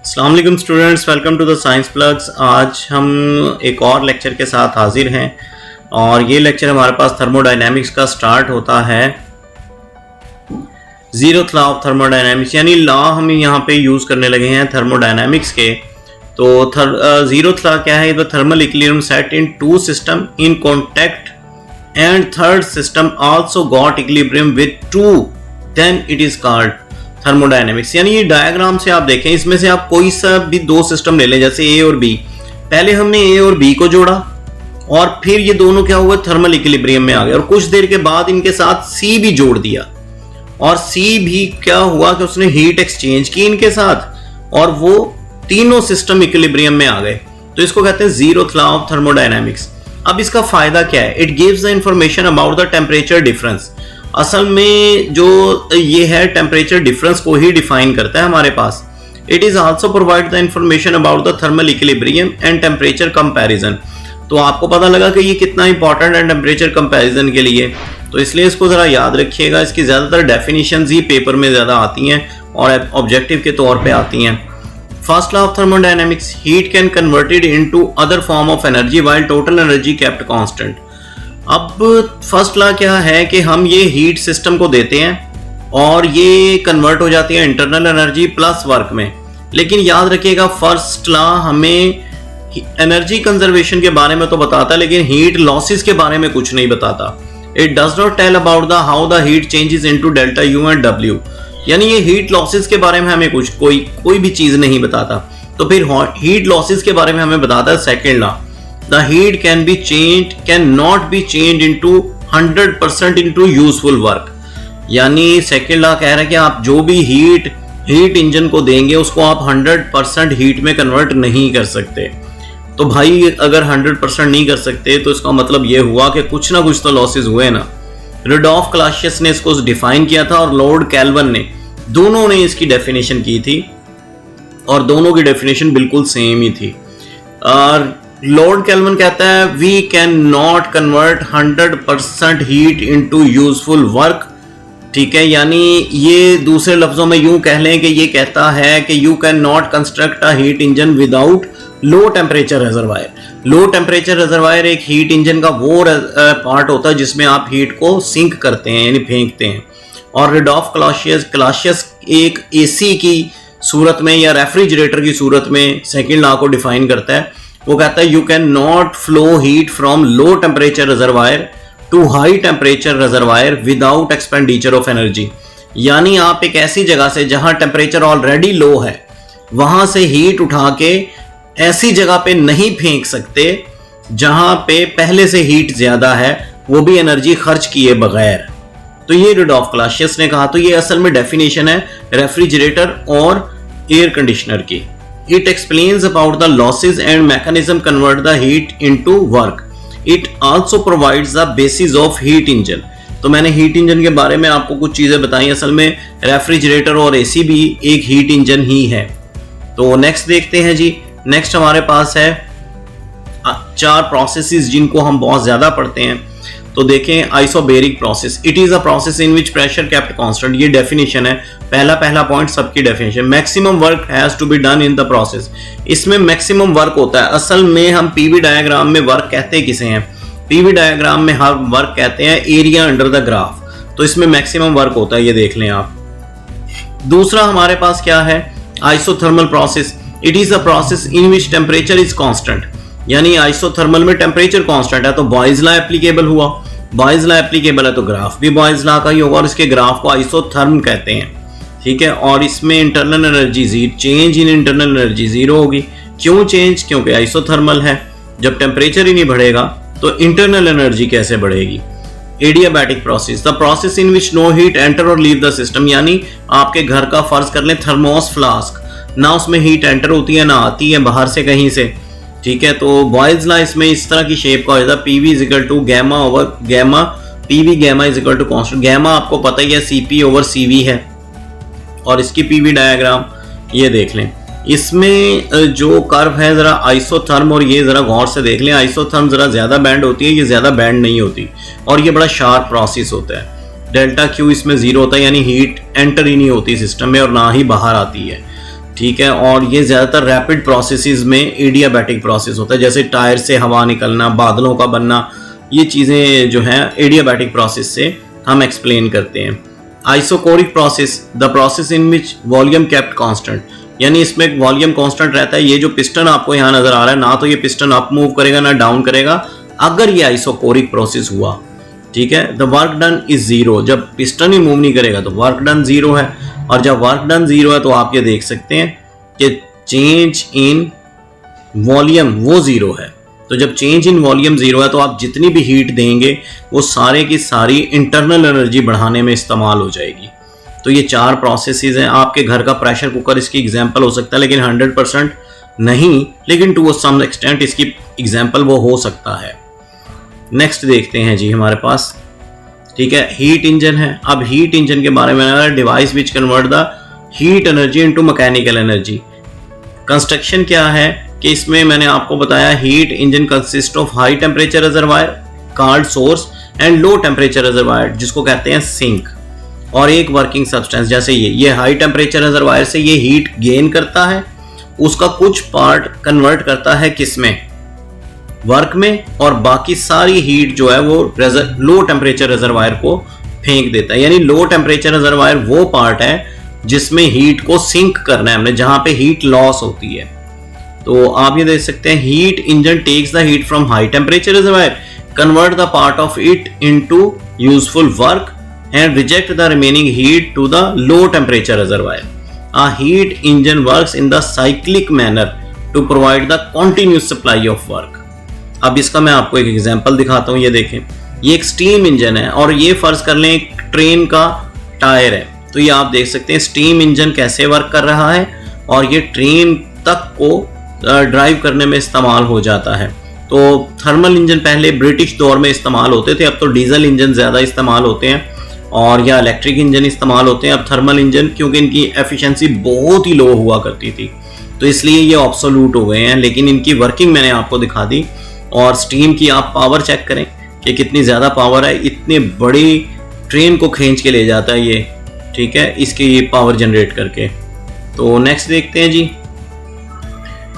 अस्सलाम वालेकुम students, welcome to the science plugs. आज हम एक और लेक्चर के साथ हाजिर हैं और ये लेक्चर हमारे पास थर्मोडायनेमिक्स का स्टार्ट होता है। जीरोथ लॉ ऑफ थर्मोडायनेमिक्स यानी लॉ हम यहाँ पे यूज़ करने लगे हैं थर्मोडायनेमिक्स के। तो जीरोथ लॉ क्या है? The thermal equilibrium set in two system in contact and third system also got equilibrium with two, then it is called thermodynamics. यानी ये डायग्राम से आप देखें, इसमें से आप कोई सा भी दो सिस्टम ले लें, जैसे ए और बी। पहले हमने ए और बी को जोड़ा और फिर ये दोनों क्या हुआ, थर्मल इक्विलिब्रियम में आ गए और कुछ देर के बाद इनके साथ सी भी जोड़ दिया और सी भी क्या हुआ कि उसने हीट एक्सचेंज की इनके साथ और वो तीनों सिस्टम इक्विलिब्रियम में आ गए। तो इसको कहते हैं जीरोथ लॉ ऑफ थर्मोडायनेमिक्स। अब इसका फायदा क्या है? It gives the information about the temperature difference. असल में जो ये है टेम्परेचर डिफरेंस को ही डिफाइन करता है हमारे पास। It is also provide the information about the thermal equilibrium and temperature comparison. तो आपको पता लगा कि ये कितना इंपॉर्टेंट है टेम्परेचर कंपैरिजन के लिए, तो इसलिए इसको जरा याद रखिएगा। इसकी ज्यादातर डेफिनेशंस ही पेपर में ज्यादा आती हैं और ऑब्जेक्टिव के तौर पे आती हैं। First law of thermodynamics, heat can converted into other form of energy while total energy kept constant. अब फर्स्ट लॉ क्या है कि हम ये हीट सिस्टम को देते हैं और ये कन्वर्ट हो जाती है इंटरनल एनर्जी प्लस वर्क में। लेकिन याद रखिएगा फर्स्ट लॉ हमें एनर्जी कंजर्वेशन के बारे में तो बताता है, लेकिन हीट लॉसेस के बारे में कुछ नहीं बताता। It does not tell about the how the heat changes into delta U and W. यानी ये हीट लॉसेस के बारे में हमें कुछ कोई भी चीज नहीं बताता। तो फिर हीट लॉसेस के बारे में हमें बताता है second law, the heat cannot be changed into 100% into useful work। यानी सेकेंड लॉ कह रहा है कि आप जो भी हीट इंजन को देंगे उसको आप 100% हीट में कन्वर्ट नहीं कर सकते। तो भाई अगर 100% नहीं कर सकते तो इसका मतलब ये हुआ कि कुछ ना कुछ तो लॉसेस हुए ना। रुडोल्फ क्लासियस ने इसको डिफाइन किया था और लॉर्ड कैल्विन ने, दोनों ने इसकी डेफिनेशन की थी और दोनों की डेफिनेशन बिल्कुल सेम ही थी। और लॉर्ड कैल्विन कहता है we can not convert 100% heat into useful work. ठीक है, यानी ये दूसरे लफ्जों में यूं कह लें कि ये कहता है कि you can not construct a heat engine without low temperature reservoir. Low temperature reservoir एक हीट इंजन का वो पार्ट होता है जिसमें आप हीट को सिंक करते हैं यानी फेंकते हैं। और रुडोल्फ क्लासियस एक एसी की सूरत में या रेफ्रिजरेटर की सूरत में सेकेंड लॉ को डिफाइन करता है। वो कहता है you can not flow heat from low temperature reservoir to high temperature reservoir without expenditure of energy. यानी आप एक ऐसी जगह से जहां टेम्परेचर ऑलरेडी लो है वहां से हीट उठा के ऐसी जगह पे नहीं फेंक सकते जहां पे पहले से हीट ज्यादा है, वो भी एनर्जी खर्च किए बगैर। तो ये रुडोल्फ क्लासियस ने कहा। तो ये असल में डेफिनेशन है रेफ्रिजरेटर और एयर कंडीशनर की। It explains about the losses and mechanism convert the heat into work. It also provides the basis of heat engine. तो मैंने हीट इंजन के बारे में आपको कुछ चीजें बताई। असल में रेफ्रिजरेटर और एसी भी एक हीट इंजन ही है। तो नेक्स्ट देखते हैं जी। नेक्स्ट हमारे पास है चार प्रोसेसेस जिनको हम बहुत ज्यादा पढ़ते हैं। तो देखें, isobaric process, it is a process in which pressure kept constant. ये डेफिनेशन है, पहला पॉइंट सबकी definition. Maximum work has to be done in the process. इसमें मैक्सिमम वर्क होता है। असल में हम पीवी डायग्राम में वर्क कहते किसे हैं? पीवी डायग्राम में हर वर्क कहते हैं एरिया अंडर द ग्राफ। तो इसमें मैक्सिमम वर्क होता है, ये देख लें आप। दूसरा हमारे पास क्या है? Isothermal process. It is a process in which temperature is constant. यानी आइसोथर्मल में टेम्परेचर कांस्टेंट है तो बॉयज लॉ एप्लीकेबल हुआ। बॉयज लॉ एप्लीकेबल है तो ग्राफ भी बॉयज लॉ का ही होगा और इसके ग्राफ को आइसोथर्म कहते हैं। ठीक है, और इसमें internal energy change in internal energy zero होगी। क्यों चेंज? क्योंकि आइसोथर्मल है। जब टेम्परेचर ही नहीं बढ़ेगा तो इंटरनल एनर्जी कैसे बढ़ेगी? Adiabatic process, the process in which no heat enter और लीव द सिस्टम। यानी आपके घर का फर्ज कर लें थर्मोस फ्लास्क, ना उसमें हीट एंटर होती है ना आती है बाहर से कहीं से। ठीक है, तो बॉयल्स लॉ इसमें इस तरह की शेप का हो जाता है, PV is equal to gamma over gamma, PV gamma is equal to constant. Gamma आपको पता ही है सीपी ओवर सीवी है और इसकी पीवी डायग्राम ये देख लें। इसमें जो कर्व है जरा आइसोथर्म, और ये जरा गौर से देख लें, आइसोथर्म जरा ज्यादा बैंड होती है, ये ज्यादा बैंड नहीं होती और ये बड़ा शार्प प्रोसेस होता है। डेल्टा क्यू इसमें जीरो होता है, यानी हीट एंटर ही नहीं होती सिस्टम में और ना ही बाहर आती है। ठीक है, और ये ज़्यादातर रैपिड प्रोसेसेस में एडियाबैटिक प्रोसेस होता है, जैसे टायर से हवा निकलना, बादलों का बनना, ये चीज़ें जो हैं एडियाबैटिक प्रोसेस से हम एक्सप्लेन करते हैं। Isochoric process, the process in which volume kept constant, यानी इसमें एक वॉल्यूम कांस्टेंट रहता है। ये जो पिस्टन आपको यहाँ नजर आ रहा है, ना तो ये पिस्टन अप मूव करेगा ना डाउन करेगा अगर ये आइसोकोरिक प्रोसेस हुआ, ठीक है। The work done is zero, जब पिस्टन ही मूव नहीं करेगा तो वर्क डन जीरो है, और जब वर्क डन जीरो है तो आप ये देख सकते हैं कि चेंज इन वॉल्यूम वो जीरो है। तो जब चेंज इन वॉल्यूम जीरो है तो आप जितनी भी हीट देंगे वो सारे की सारी इंटरनल एनर्जी बढ़ाने में इस्तेमाल हो जाएगी। तो ये 4 प्रोसेसेस हैं। आपके घर का प्रेशर कुकर इसकी एग्जांपल हो सकता है, लेकिन 100% नहीं, लेकिन टू सम एक्सटेंट इसकी एग्जांपल वो हो सकता है। नेक्स्ट देखते हैं जी हमारे पास, ठीक है, हीट इंजन है। अब हीट इंजन के बारे में, device which convert the heat energy into mechanical energy. Construction क्या है कि इसमें मैंने आपको बताया heat engine consist of high temperature reservoir called source and low temperature reservoir जिसको कहते हैं सिंक, और एक वर्किंग सब्सटेंस। जैसे ये हाई टेम्परेचर रिजर्वायर से ये हीट गेन करता है, उसका कुछ पार्ट कन्वर्ट करता है किसमें, वर्क में, और बाकी सारी हीट जो है वो लो टेम्परेचर रिजर्वायर को फेंक देता है। यानी लो टेम्परेचर रिजर्वायर वो पार्ट है जिसमें हीट को सिंक करना है हमने, जहां पे हीट लॉस होती है। तो आप ये देख सकते हैं, heat engine takes the heat from high temperature reservoir, convert the part of it into useful work and reject the remaining heat to the low temperature reservoir. A heat engine works in the cyclic manner to provide the continuous supply of work. अब इसका मैं आपको एक example दिखाता हूँ। ये देखें, ये एक स्टीम इंजन है और ये फर्ज कर लें एक ट्रेन का टायर है। तो ये आप देख सकते हैं स्टीम इंजन कैसे वर्क कर रहा है, और ये ट्रेन तक को ड्राइव करने में इस्तेमाल हो जाता है। तो थर्मल इंजन पहले ब्रिटिश दौर में इस्तेमाल होते थे, अब तो डीजल इंजन ज़्यादा इस्तेमाल होते हैं और या इलेक्ट्रिक इंजन इस्तेमाल होते हैं। अब थर्मल इंजन क्योंकि इनकी एफिशिएंसी बहुत ही लो हुआ करती थी तो इसलिए ये ऑब्सोल्यूट हो गए हैं, लेकिन इनकी वर्किंग मैंने आपको दिखा दी। और स्टीम की आप पावर चेक करें कि कितनी ज़्यादा पावर है, इतने बड़ी ट्रेन को खींच के ले जाता है ये, ठीक है, इसकी पावर जनरेट करके। तो नेक्स्ट देखते हैं जी।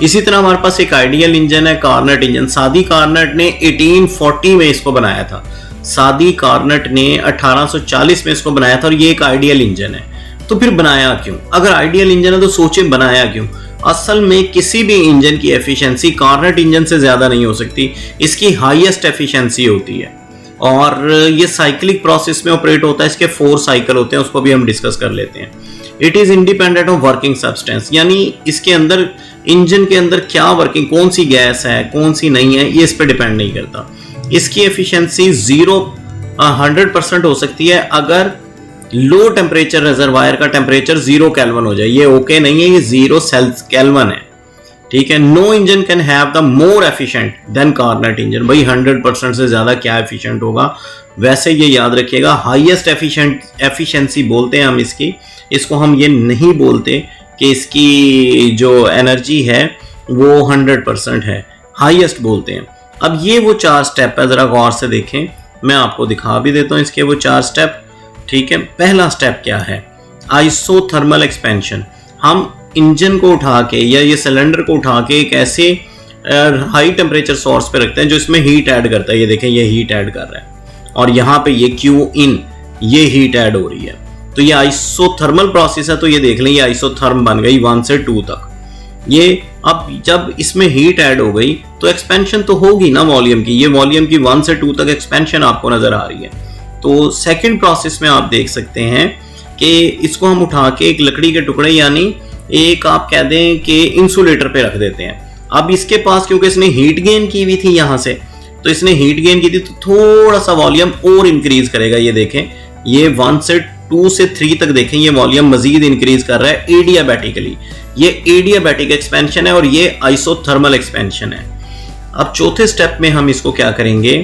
इसी तरह हमारे पास एक आइडियल इंजन है, कार्नेट इंजन। सादी कार्नेट ने 1840 में इसको बनाया था। सादी कार्नेट ने 1840 में इसको बनाया था, और ये एक आइडियल इंजन है। तो फिर बनाया क्यों? अगर आइडियल इंजन है तो सोचे बनाया क्यों। असल में किसी भी इंजन की एफिशिएंसी कार्नेट इंजन से ज्यादा नहीं हो सकती, इसकी हाईएस्ट एफिशिएंसी होती है। और ये साइक्लिक प्रोसेस में ऑपरेट होता है, इसके 4 साइकिल होते हैं, उसको भी हम डिस्कस कर लेते हैं। It is independent of working substance, यानी इसके अंदर इंजन के अंदर क्या वर्किंग, कौन सी गैस है कौन सी नहीं है, ये इस पर डिपेंड नहीं करता। इसकी एफिशिएंसी 100% हो सकती है अगर लो टेम्परेचर रिजर्वायर का टेम्परेचर 0 केल्विन हो जाए। ये ओके नहीं है, ये 0 केल्विन है, ठीक है। No engine can have the more efficient than Carnot engine. भाई 100% से ज्यादा क्या एफिशिएंट होगा। वैसे ये याद रखिएगा, हाईएस्ट एफिशिएंसी बोलते हैं हम इसको हम ये नहीं बोलते कि इसकी जो एनर्जी है वो 100% है, हाईएस्ट बोलते हैं। अब ये वो 4 स्टेप है, जरा गौर से देखें, मैं आपको दिखा भी देता हूं इसके वो 4 स्टेप, ठीक है। पहला स्टेप क्या है, आइसोथर्मल एक्सपेंशन। हम इंजन को उठा के या ये सिलेंडर को उठा के एक ऐसे हाई टेम्परेचर सोर्स पे रखते हैं जो इसमें हीट ऐड करता है। ये देखें, ये हीट ऐड कर रहा है, और यहाँ पे ये Q इन, ये हीट ऐड हो रही है। तो ये आइसोथर्मल प्रोसेस है। तो ये देख लें, ये आइसोथर्म बन गई 1 से 2 तक। ये अब जब इसमें हीट ऐड हो गई तो एक्सपेंशन तो होगी ना वॉल्यूम की। ये वॉल्यूम की 1 से 2 तक एक्सपेंशन आपको नजर आ रही है। तो सेकंड प्रोसेस में आप देख सकते हैं कि इसको हम उठा के एक लकड़ी के टुकड़े, यानी एक आप कह दें कि इंसुलेटर पे रख देते हैं। अब इसके पास क्योंकि इसने हीट गेन की हुई थी यहाँ से, तो इसने हीट गेन की थी तो थोड़ा सा वॉल्यूम और इंक्रीज करेगा। ये देखें, ये 1 से 2 से 3 तक देखें, ये वॉल्यूम मजीद इंक्रीज कर रहा है एडियाबैटिकली। ये एडियाबैटिक एक्सपेंशन है और ये आइसोथर्मल एक्सपेंशन है। अब चौथे स्टेप में हम इसको क्या करेंगे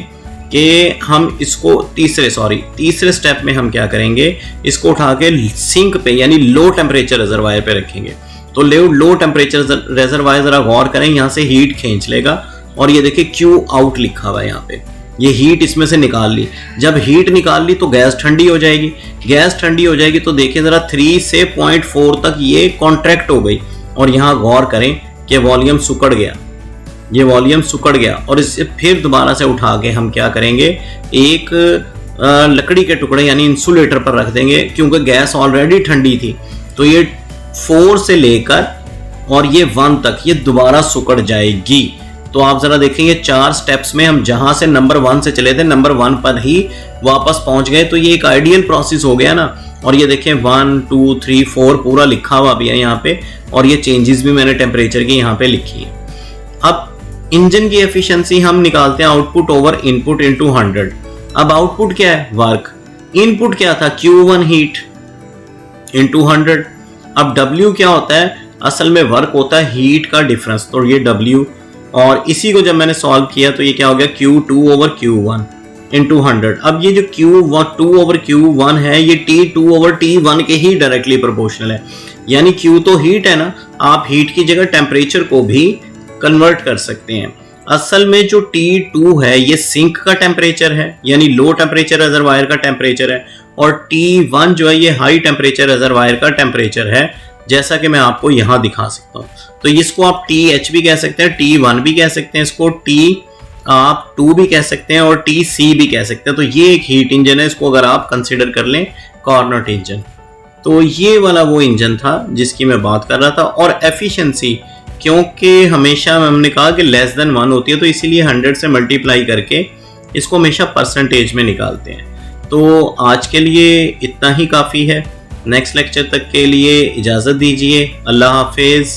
कि हम इसको तीसरे स्टेप में हम क्या करेंगे, इसको उठा के सिंक पे यानी लो टेम्परेचर रिजर्वायर पे रखेंगे। तो लो टेम्परेचर रिजर्वायर जरा गौर करें, यहाँ से हीट खींच लेगा और ये देखिए Q आउट लिखा हुआ है यहाँ पे। ये हीट इसमें से निकाल ली। जब हीट निकाल ली तो गैस ठंडी हो जाएगी। गैस ठंडी हो जाएगी तो देखिए जरा 3 से 0.4 तक ये कॉन्ट्रैक्ट हो गई। और यहाँ गौर करें कि वॉल्यूम सुकड़ गया, ये वॉल्यूम सुकड़ गया, और इसे फिर दोबारा से उठा के हम क्या करेंगे, एक लकड़ी के टुकड़े यानी इंसुलेटर पर रख देंगे, क्योंकि गैस ऑलरेडी ठंडी थी। तो ये 4 से लेकर और ये 1 तक ये दोबारा सुकड़ जाएगी। तो आप जरा देखेंगे 4 स्टेप्स में हम जहां से नंबर 1 से चले थे नंबर 1 पर ही वापस पहुंच गए। तो ये एक आइडियल प्रोसेस हो गया ना। और ये देखें 1 2 3 4 पूरा लिखा हुआ भी है यहाँ पे, और ये चेंजेस भी मैंने टेम्परेचर की यहाँ पे लिखी है। अब इंजन की एफिशिएंसी हम निकालते हैं आउटपुट ओवर इनपुट इनटू 100। अब आउटपुट क्या है, वर्क। इनपुट क्या था, Q1 हीट इनटू 100। अब W क्या होता है, असल में वर्क होता है हीट का डिफरेंस, तो ये W, और इसी को जब मैंने सॉल्व किया तो ये क्या हो गया, Q2 ओवर Q1 इनटू 100। अब ये जो Q2 ओवर Q1 है ये T2 ओवर T1 के ही डायरेक्टली प्रोपोर्शनल है। यानी Q तो हीट है ना, आप हीट की जगह टेम्परेचर को भी कन्वर्ट कर सकते हैं। असल में जो T2 है ये सिंक का टेम्परेचर है, यानी लो टेम्परेचर रिजर्वायर का टेम्परेचर है, और T1 जो है ये हाई टेम्परेचर रिजर्वायर का टेम्परेचर है, जैसा कि मैं आपको यहां दिखा सकता हूं। तो इसको आप TH भी कह सकते हैं, T1 भी कह सकते हैं, इसको T आप 2 भी कह सकते हैं, और TC भी कह सकते हैं। तो ये एक हीट इंजन है, इसको अगर आप कंसिडर कर लें कार्नोट इंजन। तो ये वाला वो इंजन था जिसकी मैं बात कर रहा था। और एफिशिएंसी, क्योंकि हमेशा हमने कहा कि लेस देन 1 होती है, तो इसीलिए 100 से मल्टीप्लाई करके इसको हमेशा परसेंटेज में निकालते हैं। तो आज के लिए इतना ही काफ़ी है। नेक्स्ट लेक्चर तक के लिए इजाज़त दीजिए। अल्लाह हाफिज़।